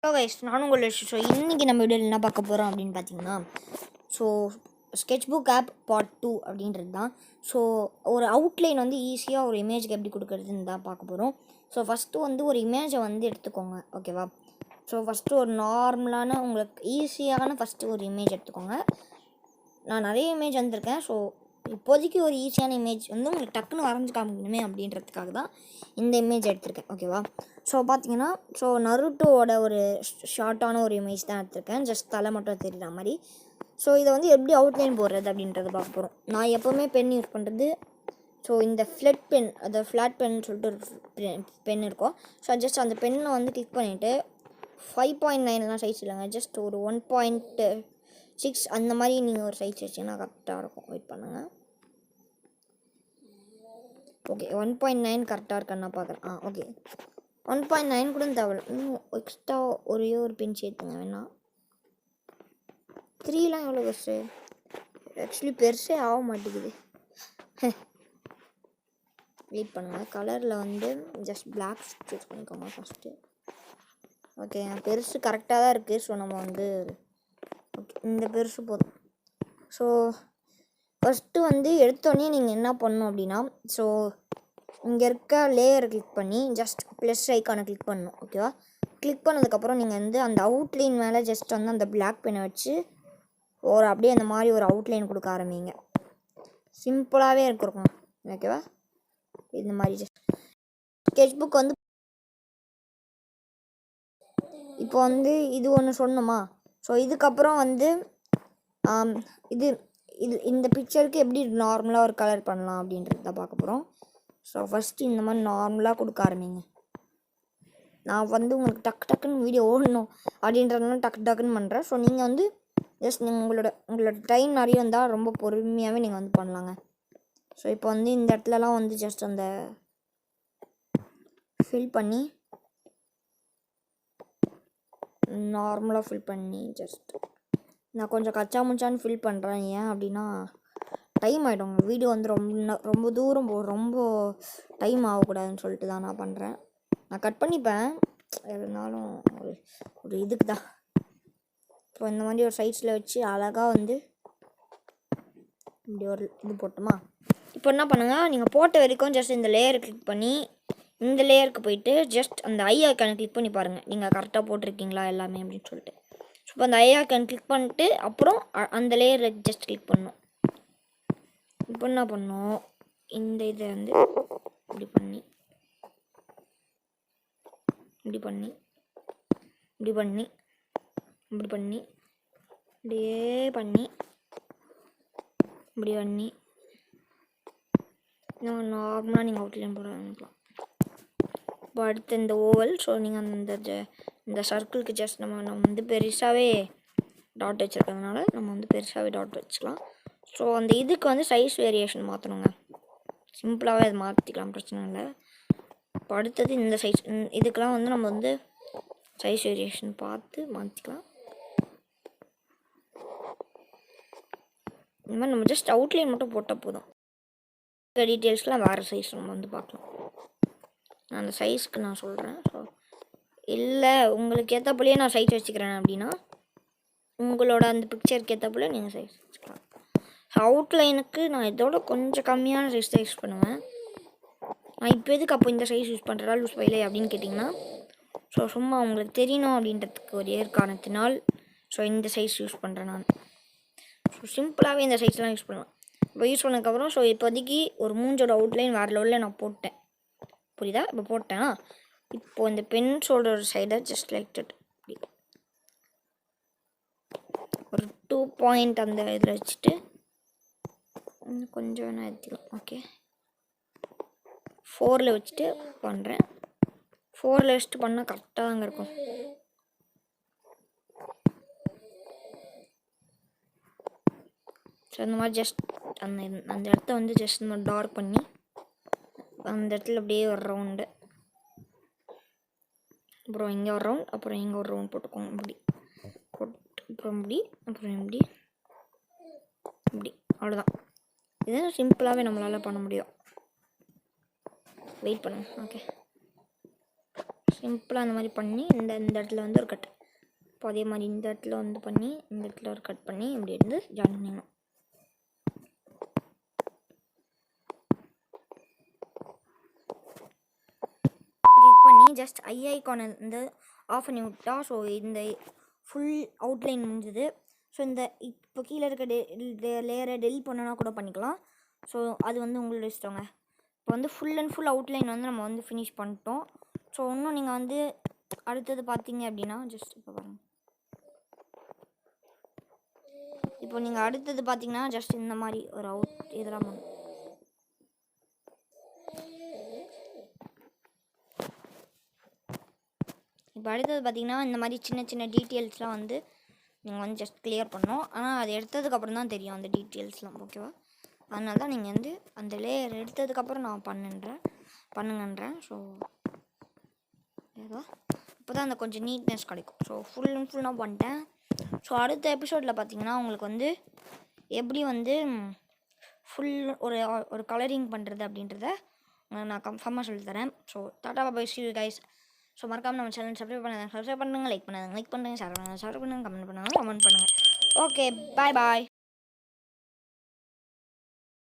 Hello guys, நானும் உங்களை இன்றைக்கி நம்ம வீடியோவில் என்ன பார்க்க போகிறோம் அப்படின்னு பார்த்தீங்கன்னா, so sketch book app part 2 அப்படின்றது தான். ஸோ ஒரு அவுட்லைன் வந்து ஈஸியாக ஒரு இமேஜுக்கு எப்படி கொடுக்குறதுன்னு தான் பார்க்க போகிறோம். ஸோ ஃபஸ்ட்டு வந்து ஒரு இமேஜை வந்து எடுத்துக்கோங்க, ஓகேவா? ஸோ ஃபஸ்ட்டு ஒரு நார்மலான உங்களுக்கு ஈஸியான ஃபஸ்ட்டு ஒரு இமேஜ் எடுத்துக்கோங்க. நான் நிறைய இமேஜ் வந்திருக்கேன். ஸோ இப்போதைக்கு ஒரு ஈஸியான இமேஜ் வந்து உங்களுக்கு டக்குன்னு வரைஞ்சி காமிக்கணுமே அப்படின்றதுக்காக தான் இந்த இமேஜ் எடுத்திருக்கேன், ஓகேவா? ஸோ பார்த்தீங்கன்னா, ஸோ நருட்டோவோட ஒரு ஷார்ட்டான ஒரு இமேஜ் தான் எடுத்திருக்கேன், ஜஸ்ட் தலை மட்டும் தெரிகிற மாதிரி. ஸோ இதை வந்து எப்படி அவுட்லைன் போடுறது அப்படின்றத பார்க்க போகிறோம். நான் எப்போவுமே பென் யூஸ் பண்ணுறது, ஸோ இந்த ஃப்ளட் பென், அது ஃப்ளாட் பென் சொல்லிட்டு ஒரு பென் இருக்கும். ஸோ ஜஸ்ட் அந்த பென்னை வந்து கிளிக் பண்ணிவிட்டு 5.9 சைஸ் இல்லைங்க, ஜஸ்ட் ஒரு 1.6 அந்த மாதிரி நீங்கள் ஒரு சைஸ் வச்சிங்கன்னா கரெக்டாக இருக்கும். வெயிட் பண்ணுங்கள். ஓகே, 1.9 கரெக்டாக இருக்கான்னு நான் பார்க்குறேன். ஓகே, 1.9 கூட தேவை. இன்னும் எக்ஸ்ட்ரா ஒரே ஒரு பின் சேர்த்துங்க வேணா. 3லாம் எவ்வளோ பெருசு? ஆக்சுவலி பெருசே ஆக மாட்டேங்குது. வெயிட் பண்ணுங்கள். கலரில் வந்து ஜஸ்ட் பிளாக் சூஸ் பண்ணிக்கோங்க ஃபஸ்ட்டு. ஓகே, பெருசு கரெக்டாக தான் இருக்குது. ஸோ நம்ம வந்து ஓகே, இந்த பெருசு போதும். ஸோ ஃபஸ்ட்டு வந்து எடுத்தோடனே நீங்கள் என்ன பண்ணணும் அப்படின்னா, ஸோ இங்கே இருக்க லேயரை கிளிக் பண்ணி ஜஸ்ட் ப்ளஸ் ஐக்கானை கிளிக் பண்ணணும், ஓகேவா? கிளிக் பண்ணதுக்கப்புறம் நீங்கள் வந்து அந்த அவுட்லைன் மேலே ஜஸ்ட் வந்து அந்த பிளாக் பெனை வச்சு ஒரு அப்படியே அந்த மாதிரி ஒரு அவுட்லைன் கொடுக்க ஆரம்பிங்க. சிம்பிளாகவே இருக்கும், ஓகேவா? இந்த மாதிரி ஜஸ்ட் ஸ்கெட்ச் புக் வந்து இப்போ வந்து இது ஒன்று சொன்னோமா. ஸோ இதுக்கப்புறம் வந்து இந்த பிக்சருக்கு எப்படி நார்மலாக ஒரு கலர் பண்ணலாம் அப்படின்றது தான் பார்க்க போகிறோம். ஸோ ஃபஸ்ட்டு இந்த மாதிரி நார்மலாக கொடுக்க ஆரம்பிங்க. நான் வந்து உங்களுக்கு டக்குன்னு வீடியோ ஓடணும் அப்படின்றதுனால டக்குன்னு பண்ணுறேன். ஸோ நீங்கள் வந்து ஜஸ்ட் நீங்கள் உங்களோட டைம் நிறைய இருந்தால் ரொம்ப பொறுமையாகவே நீங்கள் வந்து பண்ணலாங்க. ஸோ இப்போ வந்து இந்த இடத்துலலாம் வந்து ஜஸ்ட் அந்த ஃபில் பண்ணி நார்மலாக ஃபில் பண்ணி ஜஸ்ட் நான் கொஞ்சம் கச்சா முச்சான்னு ஃபில் பண்ணுறேன். ஏன் அப்படின்னா டைம் ஆகிடுங்க, வீடியோ வந்து ரொம்ப தூரம் ரொம்ப டைம் ஆகக்கூடாதுன்னு சொல்லிட்டு தான் நான் பண்ணுறேன். நான் கட் பண்ணிப்பேன், இருந்தாலும் ஒரு இதுக்கு தான். இப்போ இந்த மாதிரி ஒரு சைட்ஸில் வச்சு அழகாக வந்து இப்படி ஒரு இது போட்டோமா. இப்போ என்ன பண்ணுங்கள், நீங்கள் போட்ட வரைக்கும் ஜஸ்ட் இந்த லேயரை கிளிக் பண்ணி இந்த லேயருக்கு போயிட்டு ஜஸ்ட் அந்த ஐ ஐக்கானை கிளிக் பண்ணி பாருங்கள், நீங்கள் கரெக்டாக போட்டிருக்கீங்களா எல்லாமே அப்படின்னு சொல்லிட்டு. ஸோ இப்போ அந்த ஐ ஐக்கான் கிளிக் பண்ணிட்டு அப்புறம் அந்த லேயரை ஜஸ்ட் கிளிக் பண்ணணும். இப்போ என்ன பண்ணோம், இந்த இதை வந்து இப்படி பண்ணி இப்படி பண்ணி இப்படி பண்ணி இப்படி பண்ணி இப்படியே பண்ணி இப்படி பண்ணி நார்மலாக நீங்கள் அவுட்லைன் போட ஆரம்பிக்கலாம். இப்போ அடுத்து இந்த ஓவல். ஸோ நீங்கள் இந்த சர்க்கிளுக்கு ஜஸ்ட் நம்ம வந்து பெருசாகவே டாட் வச்சுருக்கிறதுனால நம்ம வந்து பெருசாகவே டாட் வச்சுக்கலாம். ஸோ அந்த இதுக்கு வந்து சைஸ் வேரியேஷன் மாற்றணுங்க, சிம்பிளாகவே அது மாற்றிக்கலாம், பிரச்சனை இல்லை. இப்போ அடுத்தது இந்த சைஸ், இதுக்கெலாம் வந்து நம்ம வந்து சைஸ் வேரியேஷன் பார்த்து மாற்றிக்கலாம். இந்த மாதிரி நம்ம ஜஸ்ட் அவுட்லைன் மட்டும் போட்டால் போதும். டீட்டெயில்ஸ்லாம் வேறு சைஸ் நம்ம வந்து பார்க்கலாம். நான் அந்த சைஸ்க்கு நான் சொல்கிறேன். ஸோ இல்லை உங்களுக்கு ஏற்றப்போலையே நான் சைஸ் வச்சுக்கிறேன் அப்படின்னா உங்களோட அந்த பிக்சருக்கு ஏற்றப்போல நீங்கள் சைஸ் வச்சுக்கலாம். அவுட்லைனுக்கு நான் இதோட கொஞ்சம் கம்மியான சைஸ் தான் யூஸ் பண்ணுவேன். நான் இப்போ எதுக்கு அப்போ இந்த சைஸ் யூஸ் பண்ணுறதா யூஸ் பண்ணலை அப்படின்னு கேட்டிங்கன்னா, ஸோ சும்மா உங்களுக்கு தெரியணும் அப்படின்றதுக்கு ஒரு காரணத்தினால் ஸோ இந்த சைஸ் யூஸ் பண்ணுறேன் நான். ஸோ சிம்பிளாகவே இந்த சைஸ்லாம் யூஸ் பண்ணுவேன். இப்போ யூஸ் பண்ணதுக்கப்புறம் ஸோ இப்போதைக்கு ஒரு மூஞ்சோட அவுட்லைன் வேறு லெவலில் நான் போட்டேன், புரியுதா? இப்போ போட்டேன்னா இப்போது இந்த பென்ஸோட ஒரு சைடை ஜஸ்ட் லைக் தட் ஒரு 2 பாயிண்ட் அந்த இதில் வச்சுட்டு கொஞ்சம் வேணால் எடுத்துக்கலாம். ஓகே, 4ல் வச்சுட்டு பண்ணுறேன். 4ல் வச்சுட்டு பண்ணால் கரெக்டாக தாங்க இருக்கும். ஸோ அந்த மாதிரி ஜஸ்ட் அந்த இடத்த வந்து ஜஸ்ட் நம்ம டார்க் பண்ணி அந்த இடத்துல அப்படியே ஒரு ரவுண்டு, அப்புறம் இங்கே ஒரு ரவுண்ட், அப்புறம் இங்கே ஒரு ரவுண்ட் போட்டுக்கோங்க. இப்படி போட்டு அப்புறம் இப்படி அப்புறம் இப்படி இப்படி, அவ்வளோதான். இது சிம்பிளாகவே நம்மளால் பண்ண முடியும். வெயிட் பண்ணுங்க. ஓகே, சிம்பிளாக அந்த மாதிரி பண்ணி இந்த இடத்துல வந்து ஒரு கட். இப்போ அதே மாதிரி இந்த இடத்துல வந்து பண்ணி இந்த இடத்துல ஒரு கட் பண்ணி இப்படி இருந்து ஜாயின் பண்ணிடணும். கிளிக் பண்ணி ஜஸ்ட் ஐ ஐகான் வந்து ஆஃப் பண்ணி விட்டா ஸோ இந்த ஃபுல் அவுட்லைன் முடிஞ்சுது. ஸோ இந்த இப்போ கீழே இருக்க லேயரை டெலிட் பண்ணனா கூட பண்ணிக்கலாம். ஸோ அது வந்து உங்களோட இஷ்டங்க. இப்போ வந்து ஃபுல் அண்ட் ஃபுல் அவுட்லைன் வந்து நம்ம வந்து ஃபினிஷ் பண்ணிட்டோம். ஸோ இன்னும் நீங்கள் வந்து அடுத்தது பார்த்தீங்க அப்படின்னா ஜஸ்ட் இப்போ பாருங்கள். இப்போ நீங்கள் அடுத்தது பார்த்தீங்கன்னா ஜஸ்ட் இந்த மாதிரி ஒரு இதெல்லாம் பண்ணும். இப்போ அடுத்தது பார்த்தீங்கன்னா இந்த மாதிரி சின்ன சின்ன டீட்டெயில்ஸ்லாம் வந்து நீங்கள் வந்து ஜஸ்ட் கிளியர் பண்ணணும். ஆனால் அது எடுத்ததுக்கப்புறம் தான் தெரியும் அந்த டீட்டெயில்ஸ்லாம், ஓகேவா? அதனால தான் நீங்கள் வந்து அந்த லேயர் எடுத்ததுக்கப்புறம் நான் பண்ணுங்கன்றேன். ஸோ ஏதோ இப்போ தான் அந்த கொஞ்சம் நீட்னஸ் கிடைக்கும். ஸோ ஃபுல் அண்ட் ஃபுல் நான் பண்ணிட்டேன். ஸோ அடுத்த எபிசோடில் பார்த்தீங்கன்னா உங்களுக்கு வந்து எப்படி வந்து ஃபுல் ஒரு கலரிங் பண்ணுறது அப்படின்றத நான் கன்ஃபார்மாக சொல்லித்தரேன். So Tata bye, see you guys. So மறக்காமல் நம்ம சேனல் சப்ஸ்கிரைப் பண்ணுங்கள், ஷேர் பண்ணுங்கள், லைக் பண்ணுங்கள், ஷேர் பண்ணுங்கள், கமெண்ட் பண்ணுங்கள். ஓகே, பாய் பாய்.